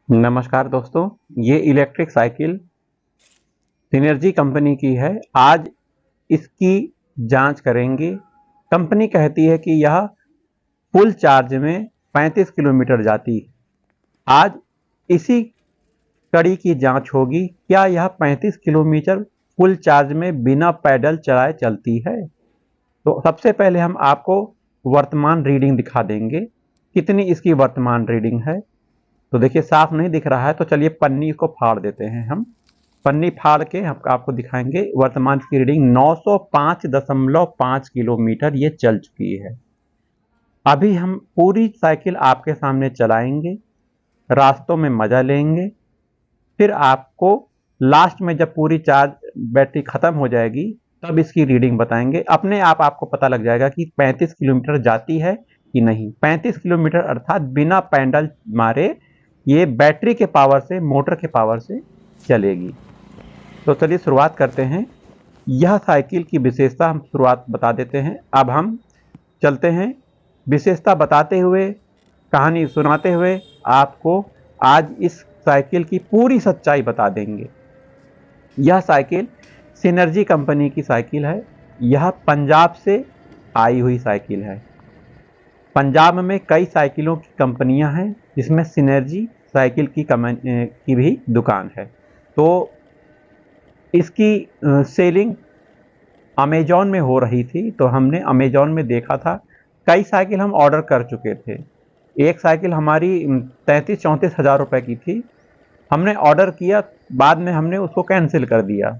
नमस्कार दोस्तों, ये इलेक्ट्रिक साइकिल सिनर्जी कंपनी की है। आज इसकी जांच करेंगे। कंपनी कहती है कि यह फुल चार्ज में 35 किलोमीटर जाती है। आज इसी कड़ी की जांच होगी, क्या यह 35 किलोमीटर फुल चार्ज में बिना पैडल चलाए चलती है। तो सबसे पहले हम आपको वर्तमान रीडिंग दिखा देंगे, कितनी इसकी वर्तमान रीडिंग है। तो देखिए साफ नहीं दिख रहा है, तो चलिए पन्नी को फाड़ देते हैं। हम पन्नी फाड़ के हम आपको दिखाएंगे वर्तमान की रीडिंग 905.5 किलोमीटर ये चल चुकी है। अभी हम पूरी साइकिल आपके सामने चलाएंगे, रास्तों में मजा लेंगे, फिर आपको लास्ट में जब पूरी चार्ज बैटरी खत्म हो जाएगी तब इसकी रीडिंग बताएंगे। अपने आप आपको पता लग जाएगा कि 35 किलोमीटर जाती है कि नहीं। 35 किलोमीटर अर्थात बिना पैडल मारे ये बैटरी के पावर से, मोटर के पावर से चलेगी। तो चलिए शुरुआत करते हैं। यह साइकिल की विशेषता हम शुरुआत बता देते हैं। अब हम चलते हैं विशेषता बताते हुए, कहानी सुनाते हुए आपको आज इस साइकिल की पूरी सच्चाई बता देंगे। यह साइकिल सिनर्जी कंपनी की साइकिल है। यह पंजाब से आई हुई साइकिल है। पंजाब में कई साइकिलों की कंपनियां हैं, जिसमें सिनर्जी साइकिल की भी दुकान है। तो इसकी सेलिंग अमेजॉन में हो रही थी, तो हमने अमेजॉन में देखा था। कई साइकिल हम ऑर्डर कर चुके थे। एक साइकिल हमारी 33-34 हज़ार रुपये की थी। हमने ऑर्डर किया, बाद में हमने उसको कैंसिल कर दिया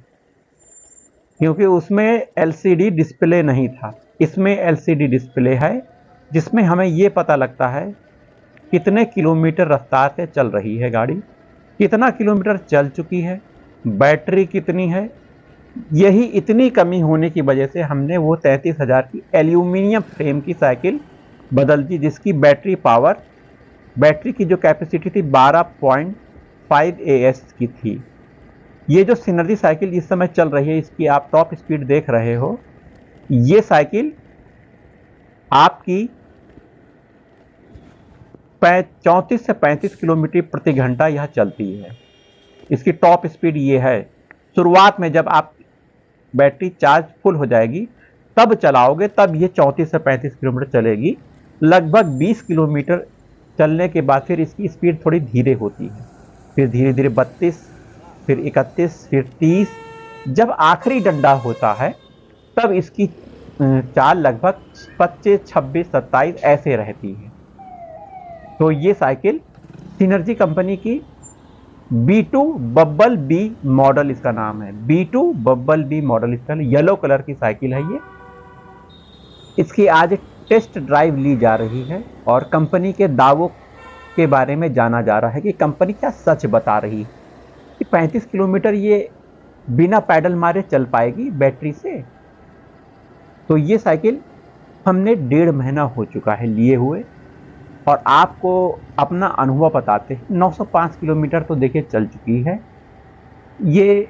क्योंकि उसमें एलसीडी डिस्प्ले नहीं था। इसमें एलसीडी डिस्प्ले है, जिसमें हमें ये पता लगता है कितने किलोमीटर रफ्तार से चल रही है गाड़ी, कितना किलोमीटर चल चुकी है, बैटरी कितनी है। यही इतनी कमी होने की वजह से हमने वो 33,000 की एल्यूमिनियम फ्रेम की साइकिल बदल दी, जिसकी बैटरी की जो कैपेसिटी थी 12.5 AS की थी। ये जो सिनर्जी साइकिल इस समय चल रही है, इसकी आप टॉप स्पीड देख रहे हो। ये साइकिल आपकी 34 से 35 किलोमीटर प्रति घंटा यह चलती है। इसकी टॉप स्पीड ये है। शुरुआत में जब आप बैटरी चार्ज फुल हो जाएगी तब चलाओगे, तब ये 34 से 35 किलोमीटर चलेगी। लगभग 20 किलोमीटर चलने के बाद फिर इसकी स्पीड थोड़ी धीरे होती है, फिर धीरे धीरे 32, फिर 31, फिर 30। जब आखिरी डंडा होता है तब इसकी चाल लगभग 25, 26, 27 ऐसे रहती है। तो ये साइकिल सिनर्जी कंपनी की B2 बब्बल बी मॉडल इसका नाम है। B2 बब्बल बी मॉडल इसका येलो कलर की साइकिल है ये। इसकी आज टेस्ट ड्राइव ली जा रही है और कंपनी के दावों के बारे में जाना जा रहा है कि कंपनी क्या सच बता रही है कि 35 किलोमीटर ये बिना पैडल मारे चल पाएगी बैटरी से। तो ये साइकिल हमने 1.5 महीना हो चुका है लिए हुए, और आपको अपना अनुभव बताते हैं। 905 किलोमीटर तो देखिए चल चुकी है। ये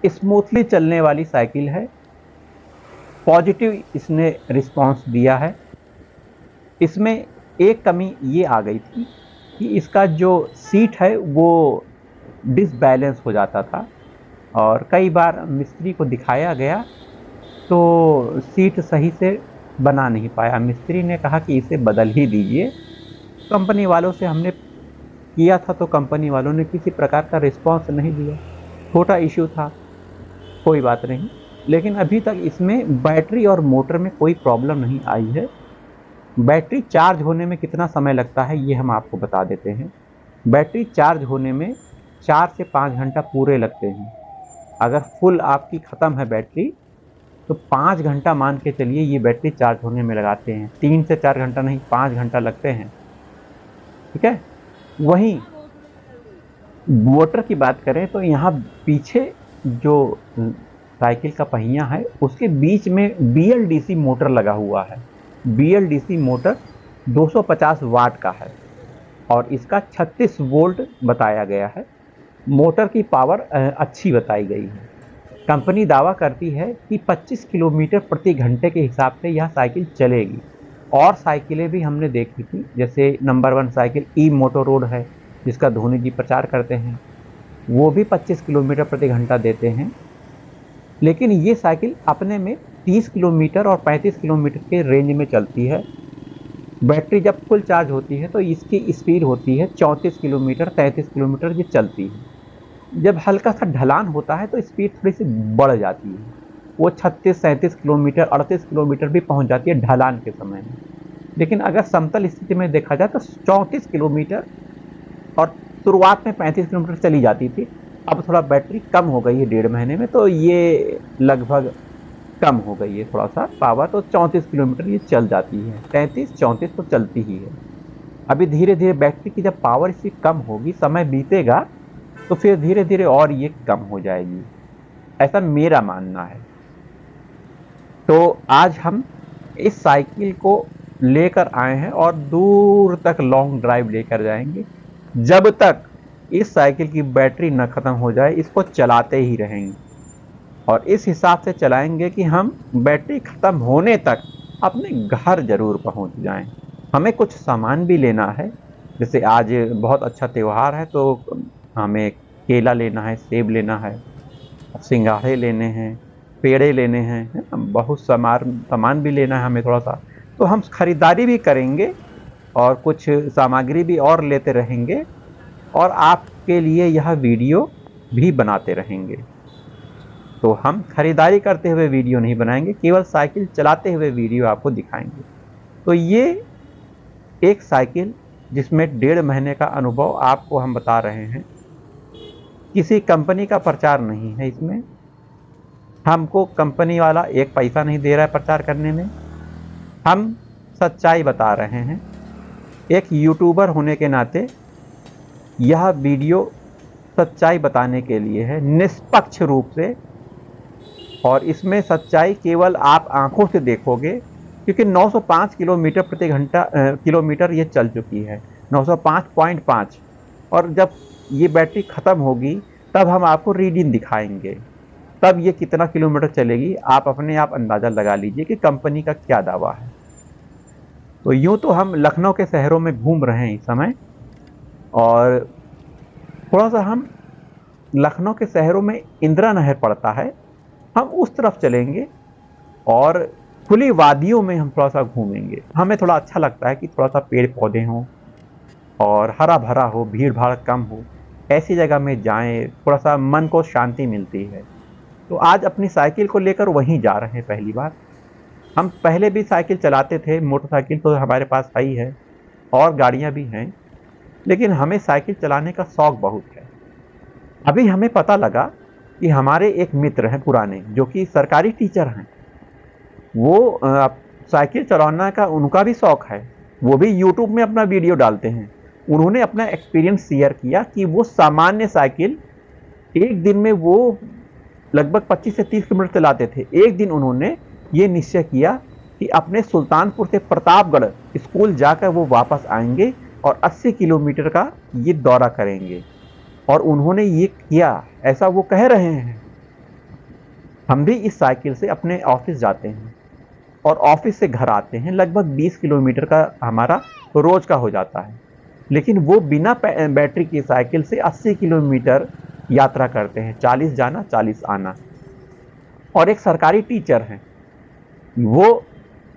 स्मूथली चलने वाली साइकिल है। पॉजिटिव इसने रिस्पांस दिया है। इसमें एक कमी ये आ गई थी कि इसका जो सीट है वो डिसबैलेंस हो जाता था, और कई बार मिस्त्री को दिखाया गया तो सीट सही से बना नहीं पाया। मिस्त्री ने कहा कि इसे बदल ही दीजिए। कंपनी वालों से हमने किया था तो कंपनी वालों ने किसी प्रकार का रिस्पांस नहीं दिया। छोटा इश्यू था, कोई बात नहीं। लेकिन अभी तक इसमें बैटरी और मोटर में कोई प्रॉब्लम नहीं आई है। बैटरी चार्ज होने में कितना समय लगता है ये हम आपको बता देते हैं। बैटरी चार्ज होने में 4 से 5 घंटा पूरे लगते हैं। अगर फुल आपकी ख़त्म है बैटरी तो 5 घंटा मान के चलिए ये बैटरी चार्ज होने में लगाते हैं। 3 से 4 घंटा नहीं, 5 घंटा लगते हैं। ठीक है। वहीं मोटर की बात करें तो यहाँ पीछे जो साइकिल का पहिया है उसके बीच में BLDC मोटर लगा हुआ है। BLDC मोटर 250 वाट का है और इसका 36 वोल्ट बताया गया है। मोटर की पावर अच्छी बताई गई है। कंपनी दावा करती है कि 25 किलोमीटर प्रति घंटे के हिसाब से यह साइकिल चलेगी। और साइकिलें भी हमने देखी थी, जैसे नंबर 1 साइकिल ई मोटो रोड है, जिसका धोनी जी प्रचार करते हैं, वो भी 25 किलोमीटर प्रति घंटा देते हैं। लेकिन ये साइकिल अपने में 30 किलोमीटर और 35 किलोमीटर के रेंज में चलती है। बैटरी जब फुल चार्ज होती है तो इसकी स्पीड होती है 34 किलोमीटर 33 किलोमीटर ये चलती है। जब हल्का सा ढलान होता है तो स्पीड थोड़ी सी बढ़ जाती है, वो 36-37 किलोमीटर 38 किलोमीटर भी पहुंच जाती है ढलान के समय में। लेकिन अगर समतल स्थिति में देखा जाए तो 34 किलोमीटर और शुरुआत में 35 किलोमीटर चली जाती थी। अब थोड़ा बैटरी कम हो गई है 1.5 महीने में, तो ये लगभग कम हो गई है थोड़ा सा पावर, तो 34 किलोमीटर ये चल जाती है। 33-34 तो चलती ही है। अभी धीरे धीरे बैटरी की जब पावर इसकी कम होगी, समय बीतेगा, तो फिर धीरे धीरे और ये कम हो जाएगी, ऐसा मेरा मानना है। तो आज हम इस साइकिल को लेकर आए हैं और दूर तक लॉन्ग ड्राइव लेकर जाएंगे। जब तक इस साइकिल की बैटरी न खत्म हो जाए इसको चलाते ही रहेंगे, और इस हिसाब से चलाएंगे कि हम बैटरी ख़त्म होने तक अपने घर ज़रूर पहुंच जाएं। हमें कुछ सामान भी लेना है, जैसे आज बहुत अच्छा त्यौहार है तो हमें केला लेना है, सेब लेना है, सिंघाड़े लेने हैं, पेड़े लेने हैं, है ना, बहुत सामान भी लेना है हमें थोड़ा सा। तो हम खरीदारी भी करेंगे और कुछ सामग्री भी और लेते रहेंगे, और आपके लिए यह वीडियो भी बनाते रहेंगे। तो हम खरीदारी करते हुए वीडियो नहीं बनाएंगे, केवल साइकिल चलाते हुए वीडियो आपको दिखाएंगे। तो ये एक साइकिल जिसमें 1.5 महीने का अनुभव आपको हम बता रहे हैं, किसी कंपनी का प्रचार नहीं है इसमें। हमको कंपनी वाला एक पैसा नहीं दे रहा है प्रचार करने में, हम सच्चाई बता रहे हैं। एक यूट्यूबर होने के नाते यह वीडियो सच्चाई बताने के लिए है, निष्पक्ष रूप से। और इसमें सच्चाई केवल आप आंखों से देखोगे, क्योंकि 905 किलोमीटर प्रति घंटा किलोमीटर ये चल चुकी है, 905.5। और जब ये बैटरी ख़त्म होगी तब हम आपको रीडिंग दिखाएंगे, तब ये कितना किलोमीटर चलेगी आप अपने आप अंदाज़ा लगा लीजिए कि कंपनी का क्या दावा है। तो यूँ तो हम लखनऊ के शहरों में घूम रहे हैं इस समय, और थोड़ा सा हम लखनऊ के शहरों में इंदिरा नहर पड़ता है, हम उस तरफ चलेंगे और खुली वादियों में हम थोड़ा सा घूमेंगे। हमें थोड़ा अच्छा लगता है कि थोड़ा सा पेड़ पौधे हों और हरा भरा हो, भीड़ भाड़ कम हो, ऐसी जगह में जाएं, थोड़ा सा मन को शांति मिलती है। तो आज अपनी साइकिल को लेकर वहीं जा रहे हैं पहली बार। हम पहले भी साइकिल चलाते थे, मोटरसाइकिल तो हमारे पास है ही है और गाड़ियाँ भी हैं, लेकिन हमें साइकिल चलाने का शौक़ बहुत है। अभी हमें पता लगा कि हमारे एक मित्र हैं पुराने, जो कि सरकारी टीचर हैं, वो साइकिल चलाना का उनका भी शौक़ है, वो भी यूट्यूब में अपना वीडियो डालते हैं। उन्होंने अपना एक्सपीरियंस शेयर किया कि वो सामान्य साइकिल एक दिन में वो लगभग 25 से 30 किलोमीटर चलाते थे। एक दिन उन्होंने ये निश्चय किया कि अपने सुल्तानपुर से प्रतापगढ़ स्कूल जाकर वो वापस आएंगे और 80 किलोमीटर का ये दौरा करेंगे, और उन्होंने ये किया, ऐसा वो कह रहे हैं। हम भी इस साइकिल से अपने ऑफिस जाते हैं और ऑफिस से घर आते हैं, लगभग 20 किलोमीटर का हमारा रोज का हो जाता है। लेकिन वो बिना बैटरी की साइकिल से 80 किलोमीटर यात्रा करते हैं, 40 जाना 40 आना। और एक सरकारी टीचर हैं, वो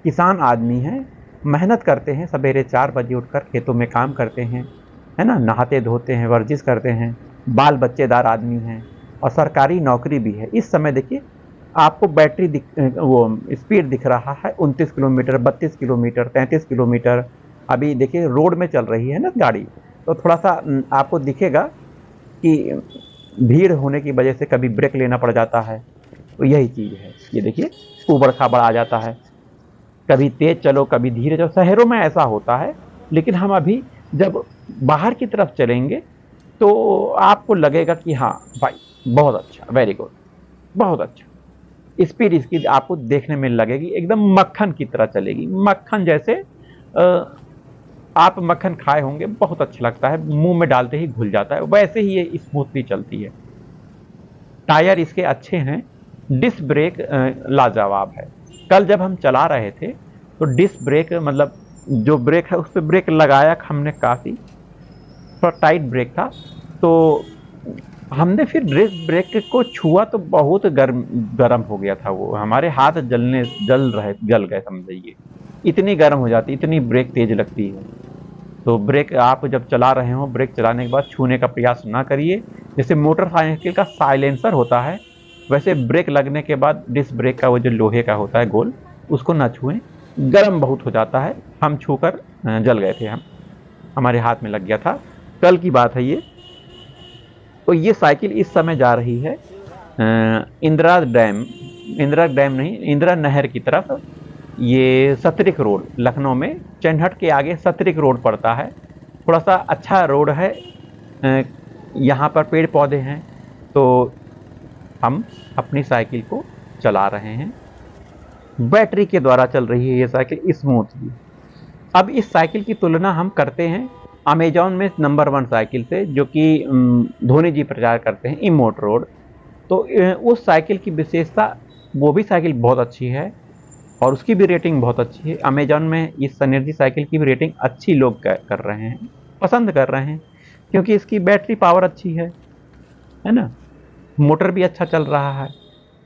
किसान आदमी हैं, मेहनत करते हैं, सवेरे 4 बजे उठकर खेतों में काम करते हैं, है ना, नहाते धोते हैं, वर्जिश करते हैं, बाल बच्चेदार आदमी हैं और सरकारी नौकरी भी है। इस समय देखिए आपको बैटरी वो स्पीड दिख रहा है 29 किलोमीटर, 32 किलोमीटर, 33 किलोमीटर। अभी देखिए रोड में चल रही है ना गाड़ी, तो थोड़ा सा आपको दिखेगा कि भीड़ होने की वजह से कभी ब्रेक लेना पड़ जाता है। तो यही चीज़ है, ये देखिए ऊबड़ खाबड़ आ जाता है, कभी तेज चलो कभी धीरे चलो, शहरों में ऐसा होता है। लेकिन हम अभी जब बाहर की तरफ चलेंगे तो आपको लगेगा कि हाँ भाई बहुत अच्छा, वेरी गुड, बहुत अच्छा। स्पीड इसकी आपको देखने में लगेगी एकदम मक्खन की तरह चलेगी, मक्खन जैसे आप मक्खन खाए होंगे, बहुत अच्छा लगता है, मुंह में डालते ही घुल जाता है, वैसे ही ये स्मूथली चलती है। टायर इसके अच्छे हैं, डिस्क ब्रेक लाजवाब है। कल जब हम चला रहे थे तो डिस्क ब्रेक मतलब जो ब्रेक है उस पर ब्रेक लगाया हमने काफ़ी, थोड़ा टाइट ब्रेक था। तो हमने फिर ब्रेक को छुआ तो बहुत गर्म हो गया था वो, हमारे हाथ जल गए समझिए, इतनी गर्म हो जाती, इतनी ब्रेक तेज लगती है। तो ब्रेक आप जब चला रहे हो, ब्रेक चलाने के बाद छूने का प्रयास ना करिए। जैसे मोटरसाइकिल का साइलेंसर होता है, वैसे ब्रेक लगने के बाद डिस्क ब्रेक का वो जो लोहे का होता है गोल, उसको ना छुएं, गर्म बहुत हो जाता है। हम छूकर जल गए थे, हमारे हाथ में लग गया था, कल की बात है ये। तो ये साइकिल इस समय जा रही है इंदिरा डैम नहीं, इंदिरा नहर की तरफ। ये सतरिक रोड, लखनऊ में चैनहट के आगे सतरिक रोड पड़ता है। थोड़ा सा अच्छा रोड है, यहाँ पर पेड़ पौधे हैं, तो हम अपनी साइकिल को चला रहे हैं। बैटरी के द्वारा चल रही है ये साइकिल स्मूथली। अब इस साइकिल की तुलना हम करते हैं अमेजॉन में नंबर 1 साइकिल से, जो कि धोनी जी प्रचार करते हैं, इमोट रोड। तो उस साइकिल की विशेषता, वो भी साइकिल बहुत अच्छी है और उसकी भी रेटिंग बहुत अच्छी है। अमेजॉन में इस एनर्जी साइकिल की भी रेटिंग अच्छी लोग कर रहे हैं, पसंद कर रहे हैं, क्योंकि इसकी बैटरी पावर अच्छी है ना, मोटर भी अच्छा चल रहा है।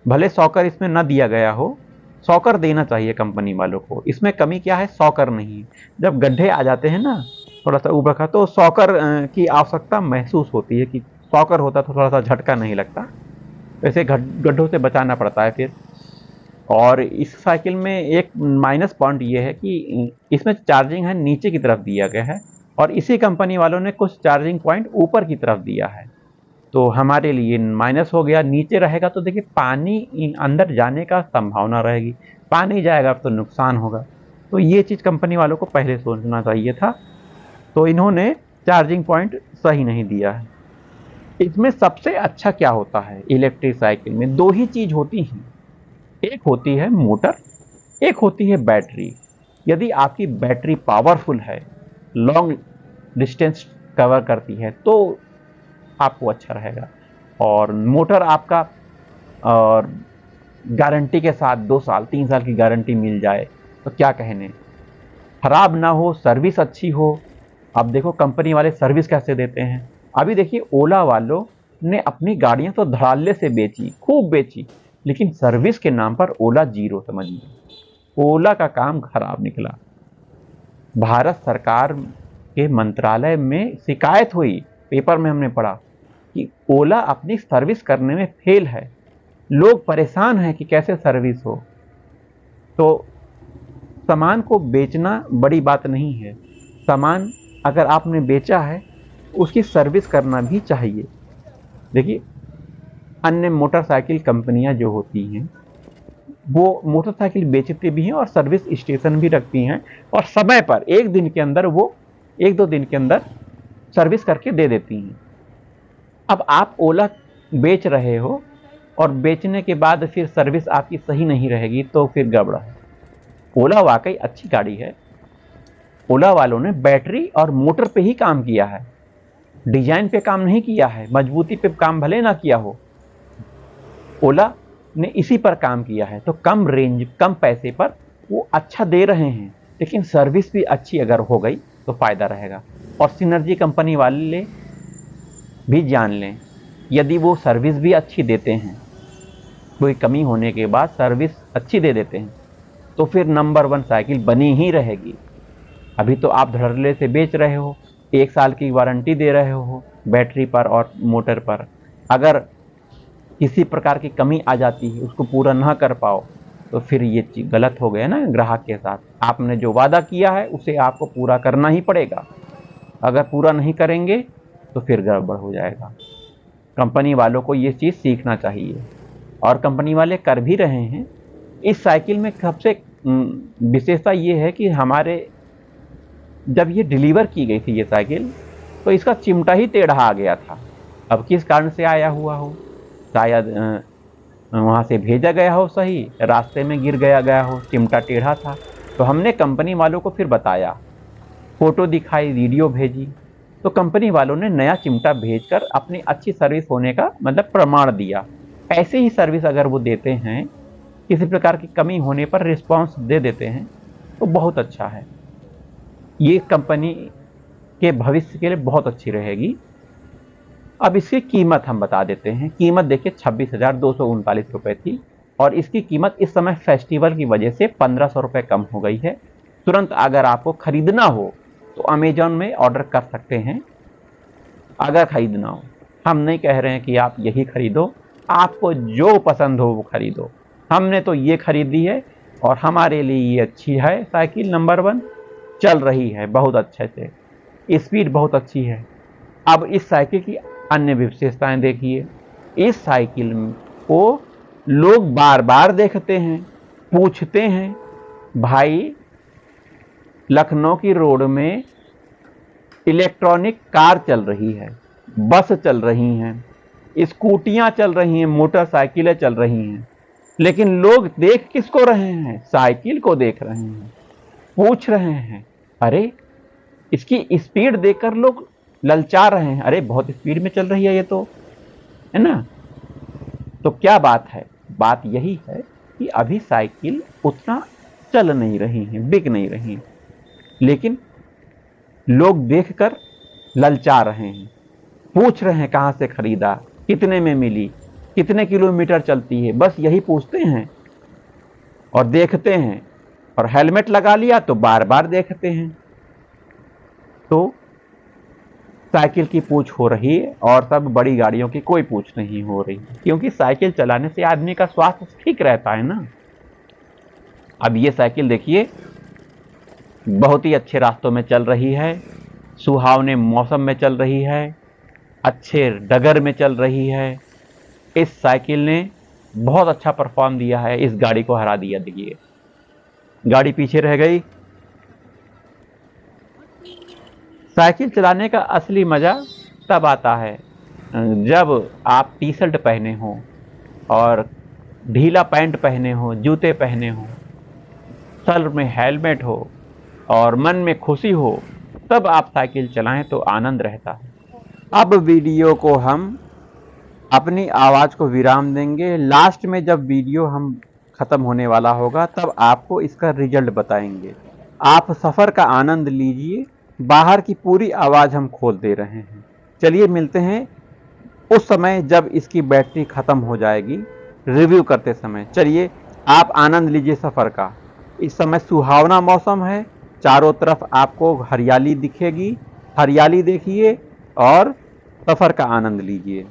भले सॉकर इसमें ना दिया गया हो, सॉकर देना चाहिए कंपनी वालों को। इसमें कमी क्या है, सॉकर नहीं। जब गड्ढे आ जाते हैं ना थोड़ा सा ऊबड़ खाबड़, तो सॉकर की आवश्यकता महसूस होती है कि सॉकर होता तो थोड़ा सा झटका नहीं लगता, वैसे गड्ढों से बचाना पड़ता है फिर। और इस साइकिल में एक माइनस पॉइंट ये है कि इसमें चार्जिंग है नीचे की तरफ दिया गया है, और इसी कंपनी वालों ने कुछ चार्जिंग पॉइंट ऊपर की तरफ दिया है, तो हमारे लिए माइनस हो गया। नीचे रहेगा तो देखिए पानी अंदर जाने का संभावना रहेगी, पानी जाएगा तो नुकसान होगा। तो ये चीज़ कंपनी वालों को पहले सोचना चाहिए था, तो इन्होंने चार्जिंग पॉइंट सही नहीं दिया है। इसमें सबसे अच्छा क्या होता है, इलेक्ट्रिक साइकिल में 2 ही चीज़ होती हैं, एक होती है मोटर, एक होती है बैटरी। यदि आपकी बैटरी पावरफुल है, लॉन्ग डिस्टेंस कवर करती है, तो आपको अच्छा रहेगा। और मोटर आपका और गारंटी के साथ 2 साल 3 साल की गारंटी मिल जाए तो क्या कहने, खराब ना हो, सर्विस अच्छी हो। अब देखो कंपनी वाले सर्विस कैसे देते हैं। अभी देखिए ओला वालों ने अपनी गाड़ियां तो धड़ल्ले से बेची, खूब बेची, लेकिन सर्विस के नाम पर ओला जीरो, समझिए ओला का काम खराब निकला। भारत सरकार के मंत्रालय में शिकायत हुई, पेपर में हमने पढ़ा कि ओला अपनी सर्विस करने में फेल है, लोग परेशान हैं कि कैसे सर्विस हो। तो सामान को बेचना बड़ी बात नहीं है, सामान अगर आपने बेचा है उसकी सर्विस करना भी चाहिए। देखिए अन्य मोटरसाइकिल कंपनियां जो होती हैं वो मोटरसाइकिल बेचती भी हैं और सर्विस स्टेशन भी रखती हैं, और समय पर 1 दिन के अंदर वो 1-2 दिन के अंदर सर्विस करके दे देती हैं। अब आप ओला बेच रहे हो और बेचने के बाद फिर सर्विस आपकी सही नहीं रहेगी तो फिर गड़बड़ है। ओला वाकई अच्छी गाड़ी है, ओला वालों ने बैटरी और मोटर पे ही काम किया है, डिजाइन पे काम नहीं किया है, मजबूती पे काम भले ना किया हो, ओला ने इसी पर काम किया है। तो कम रेंज कम पैसे पर वो अच्छा दे रहे हैं, लेकिन सर्विस भी अच्छी अगर हो गई तो फायदा रहेगा। और सिनर्जी कंपनी वाले भी जान लें, यदि वो सर्विस भी अच्छी देते हैं, कोई कमी होने के बाद सर्विस अच्छी दे देते हैं, तो फिर नंबर 1 साइकिल बनी ही रहेगी। अभी तो आप धड़ल्ले से बेच रहे हो, 1 साल की वारंटी दे रहे हो बैटरी पर और मोटर पर, अगर किसी प्रकार की कमी आ जाती है, उसको पूरा ना कर पाओ, तो फिर ये चीज़ गलत हो गया ना ग्राहक के साथ। आपने जो वादा किया है उसे आपको पूरा करना ही पड़ेगा, अगर पूरा नहीं करेंगे तो फिर गड़बड़ हो जाएगा। कंपनी वालों को ये चीज़ सीखना चाहिए, और कंपनी वाले कर भी रहे हैं। इस साइकिल में सबसे विशेषता ये है कि हमारे जब ये डिलीवर की गई थी ये साइकिल, तो इसका चिमटा ही टेढ़ा आ गया था। अब किस कारण से आया हुआ हो, शायद वहाँ से भेजा गया हो, सही रास्ते में गिर गया हो, चिमटा टेढ़ा था। तो हमने कंपनी वालों को फिर बताया, फ़ोटो दिखाई, वीडियो भेजी, तो कंपनी वालों ने नया चिमटा भेजकर अपनी अच्छी सर्विस होने का मतलब प्रमाण दिया। ऐसे ही सर्विस अगर वो देते हैं, किसी प्रकार की कमी होने पर रिस्पांस दे देते हैं, तो बहुत अच्छा है। ये कंपनी के भविष्य के लिए बहुत अच्छी रहेगी। अब इसकी कीमत हम बता देते हैं। कीमत देखिए 26,239 रुपये थी और इसकी कीमत इस समय फेस्टिवल की वजह से 1,500 रुपये कम हो गई है। तुरंत अगर आपको खरीदना हो तो अमेजॉन में ऑर्डर कर सकते हैं। अगर खरीदना हो, हम नहीं कह रहे हैं कि आप यही खरीदो, आपको जो पसंद हो वो खरीदो। हमने तो ये खरीदी है और हमारे लिए ये अच्छी है साइकिल। नंबर 1 चल रही है बहुत अच्छे से, स्पीड बहुत अच्छी है। अब इस साइकिल की अन्य विशेषताएं देखिए। इस साइकिल को लोग बार बार देखते हैं, पूछते हैं, भाई लखनऊ की रोड में इलेक्ट्रॉनिक कार चल रही है, बस चल रही हैं, स्कूटियां चल रही हैं, मोटरसाइकिलें चल रही हैं, लेकिन लोग देख किसको रहे हैं? साइकिल को देख रहे हैं, पूछ रहे हैं। अरे इसकी स्पीड देखकर लोग ललचा रहे हैं, अरे बहुत स्पीड में चल रही है ये तो, है ना। तो क्या बात है? बात यही है कि अभी साइकिल उतना चल नहीं रही है, बिक नहीं रही है, लेकिन लोग देखकर ललचा रहे हैं, पूछ रहे हैं कहाँ से खरीदा, कितने में मिली, कितने किलोमीटर चलती है, बस यही पूछते हैं और देखते हैं। और हेलमेट लगा लिया तो बार बार देखते हैं। तो साइकिल की पूछ हो रही है और सब बड़ी गाड़ियों की कोई पूछ नहीं हो रही, क्योंकि साइकिल चलाने से आदमी का स्वास्थ्य ठीक रहता है ना। अब ये साइकिल देखिए बहुत ही अच्छे रास्तों में चल रही है, सुहावने मौसम में चल रही है, अच्छे डगर में चल रही है। इस साइकिल ने बहुत अच्छा परफॉर्म दिया है, इस गाड़ी को हरा दिया। देखिए गाड़ी पीछे रह गई। साइकिल चलाने का असली मज़ा तब आता है जब आप टी शर्ट पहने हो और ढीला पैंट पहने हो, जूते पहने हो, सर में हेलमेट हो और मन में खुशी हो, तब आप साइकिल चलाएं तो आनंद रहता है। अब वीडियो को हम अपनी आवाज़ को विराम देंगे। लास्ट में जब वीडियो हम ख़त्म होने वाला होगा तब आपको इसका रिजल्ट बताएंगे। आप सफ़र का आनंद लीजिए। बाहर की पूरी आवाज़ हम खोल दे रहे हैं। चलिए मिलते हैं उस समय जब इसकी बैटरी ख़त्म हो जाएगी, रिव्यू करते समय। चलिए आप आनंद लीजिए सफ़र का। इस समय सुहावना मौसम है, चारों तरफ आपको हरियाली दिखेगी। हरियाली देखिए और सफ़र का आनंद लीजिए।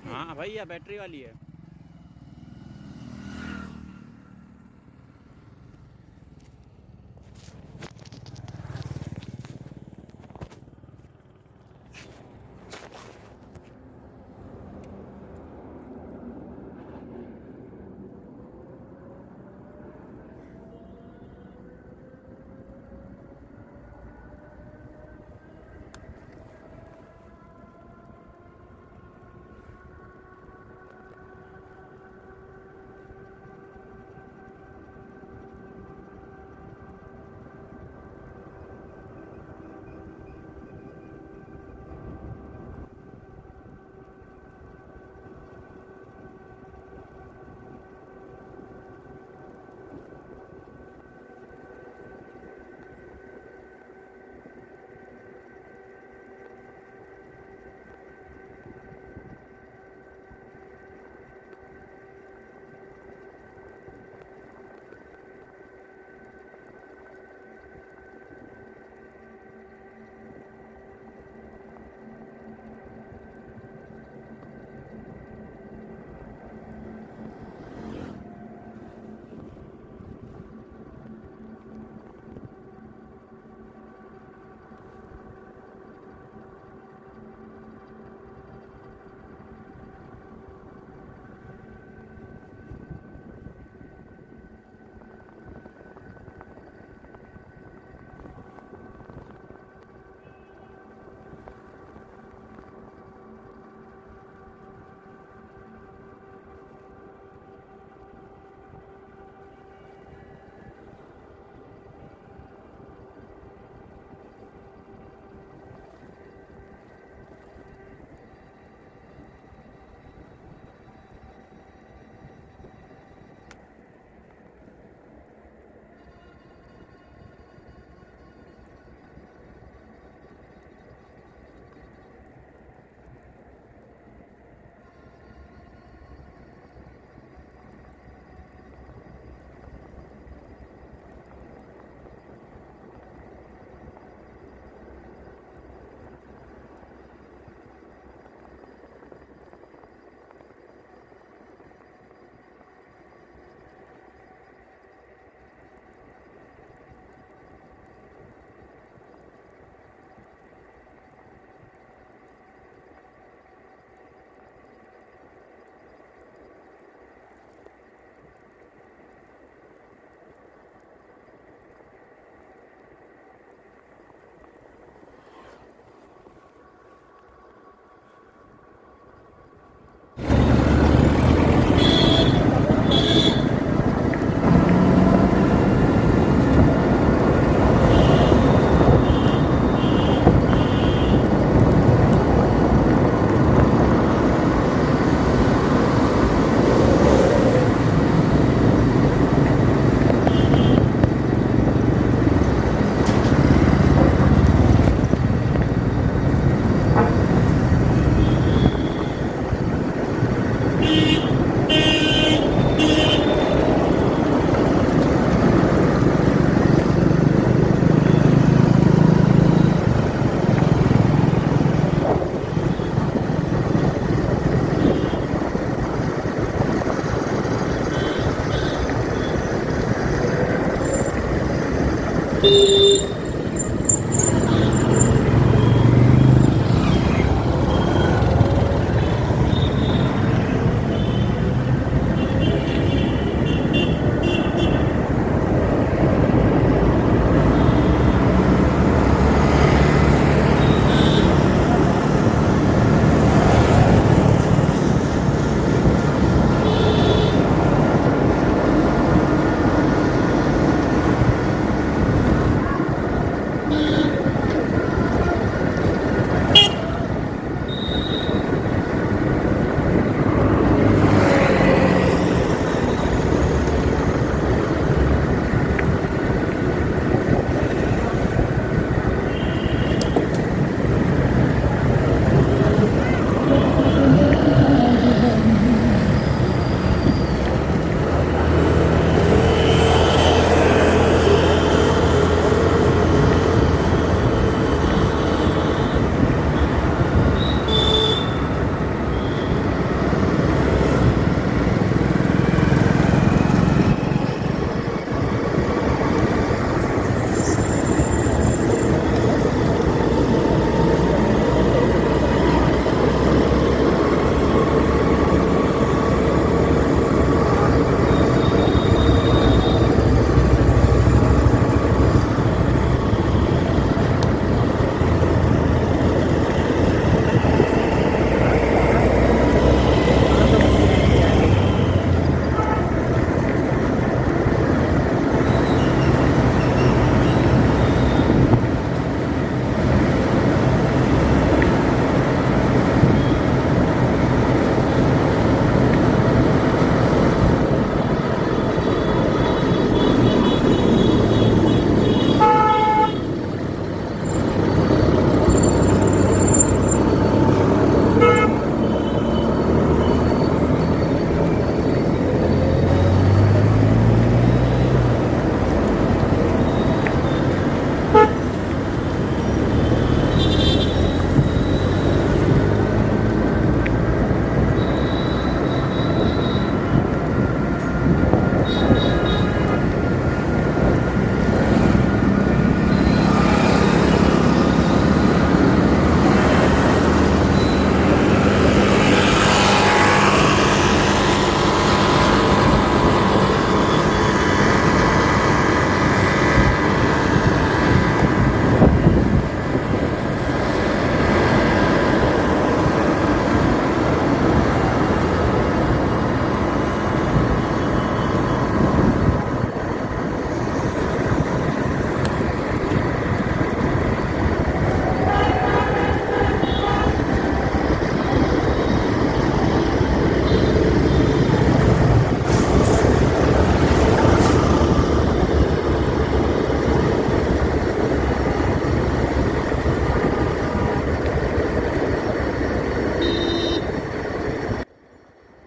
हाँ भैया बैटरी वाली है।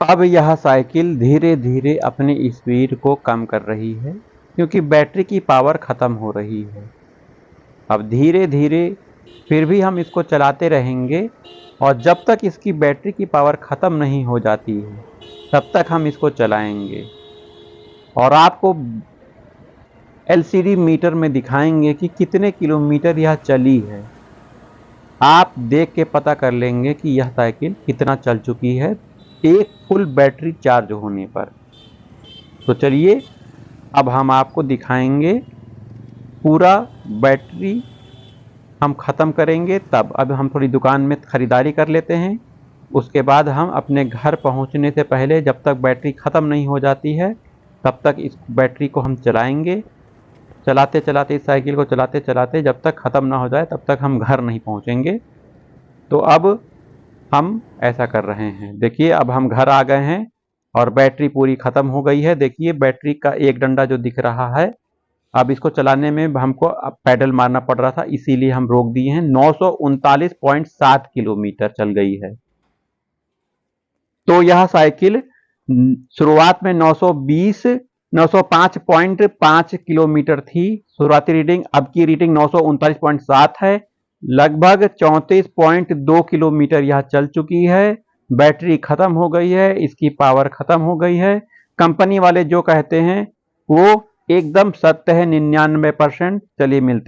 अब यह साइकिल धीरे धीरे अपनी स्पीड को कम कर रही है क्योंकि बैटरी की पावर ख़त्म हो रही है। अब धीरे धीरे फिर भी हम इसको चलाते रहेंगे और जब तक इसकी बैटरी की पावर ख़त्म नहीं हो जाती है तब तक हम इसको चलाएंगे और आपको एलसीडी मीटर में दिखाएंगे कि कितने किलोमीटर यह चली है। आप देख के पता कर लेंगे कि यह साइकिल कितना चल चुकी है एक फुल बैटरी चार्ज होने पर। तो चलिए अब हम आपको दिखाएंगे पूरा बैटरी हम ख़त्म करेंगे तब। अब हम थोड़ी दुकान में ख़रीदारी कर लेते हैं, उसके बाद हम अपने घर पहुंचने से पहले जब तक बैटरी ख़त्म नहीं हो जाती है तब तक इस बैटरी को हम चलाएंगे। चलाते चलाते इस साइकिल को चलाते चलाते जब तक ख़त्म ना हो जाए तब तक हम घर नहीं पहुंचेंगे। तो अब हम ऐसा कर रहे हैं। देखिए अब हम घर आ गए हैं और बैटरी पूरी ख़त्म हो गई है। देखिए बैटरी का एक डंडा जो दिख रहा है, अब इसको चलाने में हमको अब पैडल मारना पड़ रहा था इसीलिए हम रोक दिए हैं। 939.7 किलोमीटर चल गई है। तो यह साइकिल शुरुआत में 905.5 किलोमीटर थी शुरुआती रीडिंग, अब की रीडिंग 939.7 है। लगभग 34.2 किलोमीटर यह चल चुकी है। बैटरी खत्म हो गई है, इसकी पावर खत्म हो गई है। कंपनी वाले जो कहते हैं वो एकदम सत्य है 99%। चलिए मिलते हैं।